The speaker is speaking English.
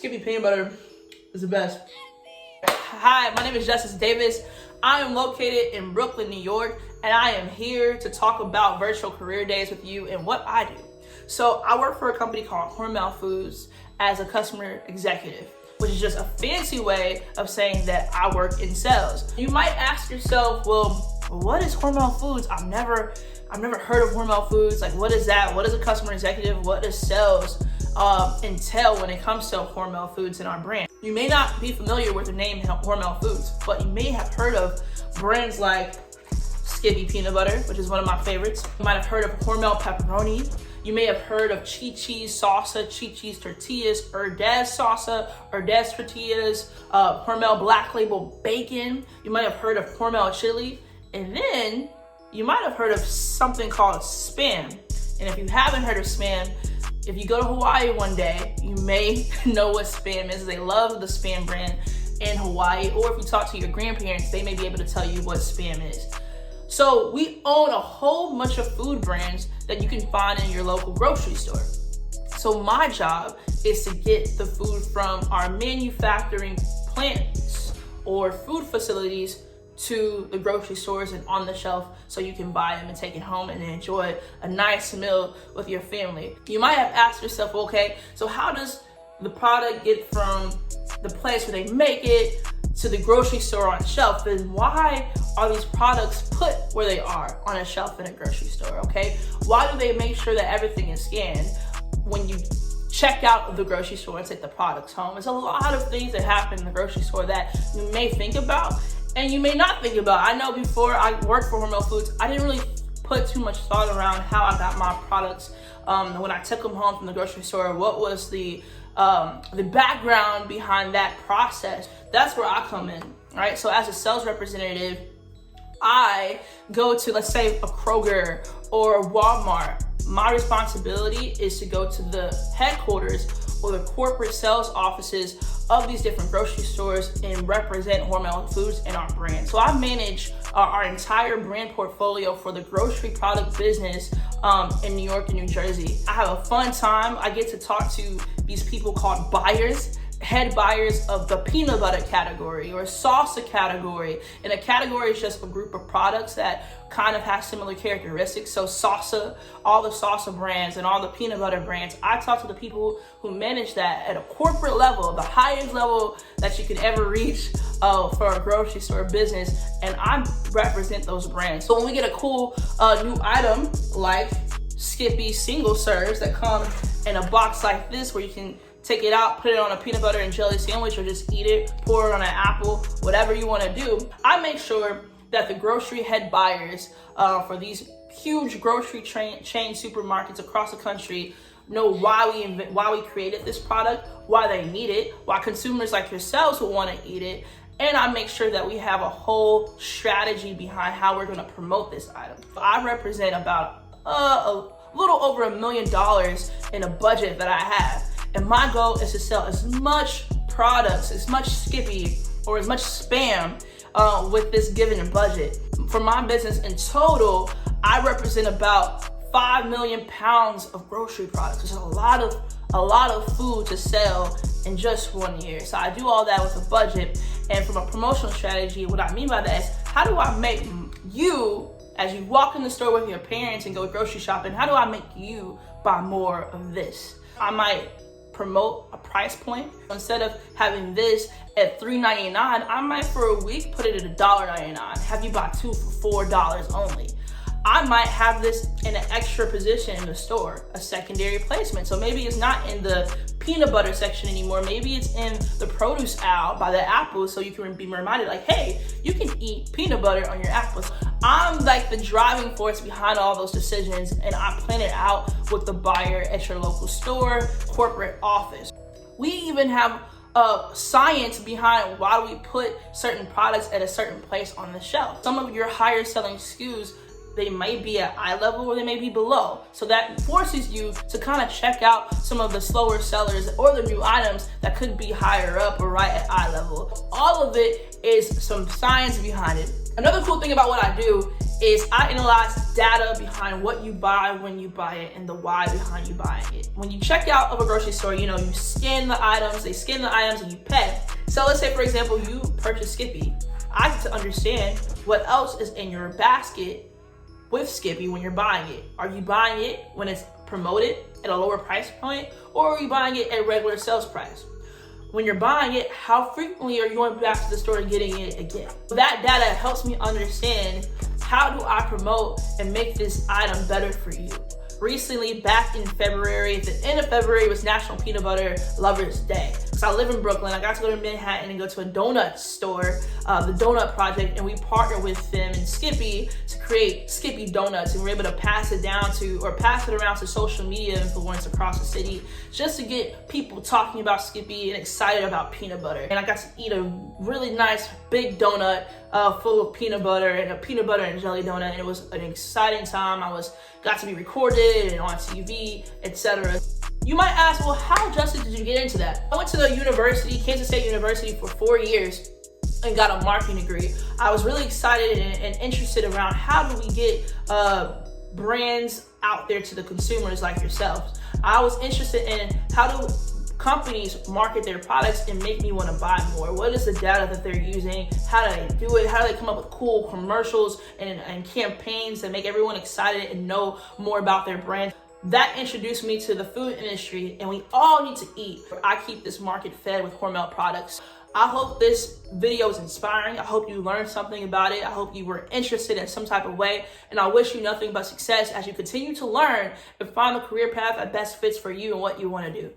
Skippy peanut butter is the best. Hi, my name is Justice Davis. I am located in Brooklyn, New York, and I am here to talk about virtual career days with you and what I do. So I work for a company called Hormel Foods as a customer executive, which is just a fancy way of saying that I work in sales. You might ask yourself, well, what is Hormel Foods? I've never heard of Hormel Foods. Like, what is that? What is a customer executive? What does sales entail when it comes to Hormel Foods and our brand? You may not be familiar with the name Hormel Foods, but you may have heard of brands like Skippy Peanut Butter, which is one of my favorites. You might have heard of Hormel Pepperoni. You may have heard of Chi-Chi's salsa, Chi-Chi's tortillas, Herdez salsa, Herdez tortillas, Hormel Black Label bacon. You might have heard of Hormel chili. And then you might have heard of something called Spam. And if you haven't heard of Spam, if you go to Hawaii one day, you may know what Spam is. They love the Spam brand in Hawaii. Or if you talk to your grandparents, they may be able to tell you what Spam is. So we own a whole bunch of food brands that you can find in your local grocery store. So my job is to get the food from our manufacturing plants or food facilities to the grocery stores and on the shelf so you can buy them and take it home and enjoy a nice meal with your family. You might have asked yourself, okay, so how does the product get from the place where they make it to the grocery store on a shelf? Then why are these products put where they are on a shelf in a grocery store, okay? Why do they make sure that everything is scanned when you check out of the grocery store and take the products home? There's a lot of things that happen in the grocery store that you may think about and you may not think about. I know before I worked for Hormel Foods, I didn't really put too much thought around how I got my products when I took them home from the grocery store. What was the background behind that process? That's where I come in, right? So as a sales representative, I go to, let's say, a Kroger or a Walmart. My responsibility is to go to the headquarters or the corporate sales offices of these different grocery stores and represent Hormel Foods and our brand. So I manage our entire brand portfolio for the grocery product business in New York and New Jersey. I have a fun time. I get to talk to these people called buyers, head buyers of the peanut butter category or salsa category. And a category is just a group of products that kind of have similar characteristics. So salsa, all the salsa brands and all the peanut butter brands, I talk to the people who manage that at a corporate level, the highest level that you could ever reach for a grocery store business, and I represent those brands. So when we get a cool new item like Skippy single serves that come in a box like this where you can take it out, put it on a peanut butter and jelly sandwich, or just eat it, pour it on an apple, whatever you want to do. I make sure that the grocery head buyers for these huge grocery chain supermarkets across the country know why we created this product, why they need it, why consumers like yourselves will want to eat it. And I make sure that we have a whole strategy behind how we're going to promote this item. I represent about a little over $1 million in a budget that I have. And my goal is to sell as much products, as much Skippy or as much Spam with this given budget. For my business in total, I represent about 5 million pounds of grocery products. It's a lot of food to sell in just 1 year. So I do all that with a budget. And from a promotional strategy, what I mean by that is, how do I make you, as you walk in the store with your parents and go grocery shopping, how do I make you buy more of this? I might promote a price point. Instead of having this at $3.99, I might for a week put it at $1.99. Have you buy two for $4 only. I might have this in an extra position in the store, a secondary placement. So maybe it's not in the peanut butter section anymore. Maybe it's in the produce aisle by the apples, so you can be reminded like, hey, you can eat peanut butter on your apples. I'm like the driving force behind all those decisions, and I plan it out with the buyer at your local store, corporate office. We even have science behind why we put certain products at a certain place on the shelf. Some of your higher selling SKUs, they may be at eye level or they may be below. So that forces you to kind of check out some of the slower sellers or the new items that could be higher up or right at eye level. All of it is some science behind it. Another cool thing about what I do is I analyze data behind what you buy, when you buy it, and the why behind you buying it. When you check out of a grocery store, you scan the items, they scan the items and you pay. So let's say, for example, you purchase Skippy. I need to understand what else is in your basket with Skippy when you're buying it. Are you buying it when it's promoted at a lower price point, or are you buying it at regular sales price? When you're buying it, how frequently are you going back to the store and getting it again? That data helps me understand how do I promote and make this item better for you. Recently, back in February, at the end of February was National Peanut Butter Lovers Day. So I live in Brooklyn. I got to go to Manhattan and go to a donut store, the Donut Project, and we partnered with them and Skippy to create Skippy donuts, and we're able to pass it around to social media influencers across the city just to get people talking about Skippy and excited about peanut butter. And I got to eat a really nice big donut full of peanut butter, and a peanut butter and jelly donut, and it was an exciting time. Got to be recorded and on TV, etc. You might ask, well, how, Justin, did you get into that? I went to the university, Kansas State University, for 4 years and got a marketing degree. I was really excited and interested around how do we get brands out there to the consumers like yourselves. I was interested in how do companies market their products and make me want to buy more. What is the data that they're using? How do they do it? How do they come up with cool commercials and campaigns that make everyone excited and know more about their brand? That introduced me to the food industry, and we all need to eat. I keep this market fed with Hormel products. I hope this video is inspiring. I hope you learned something about it. I hope you were interested in some type of way, and I wish you nothing but success as you continue to learn and find the career path that best fits for you and what you want to do.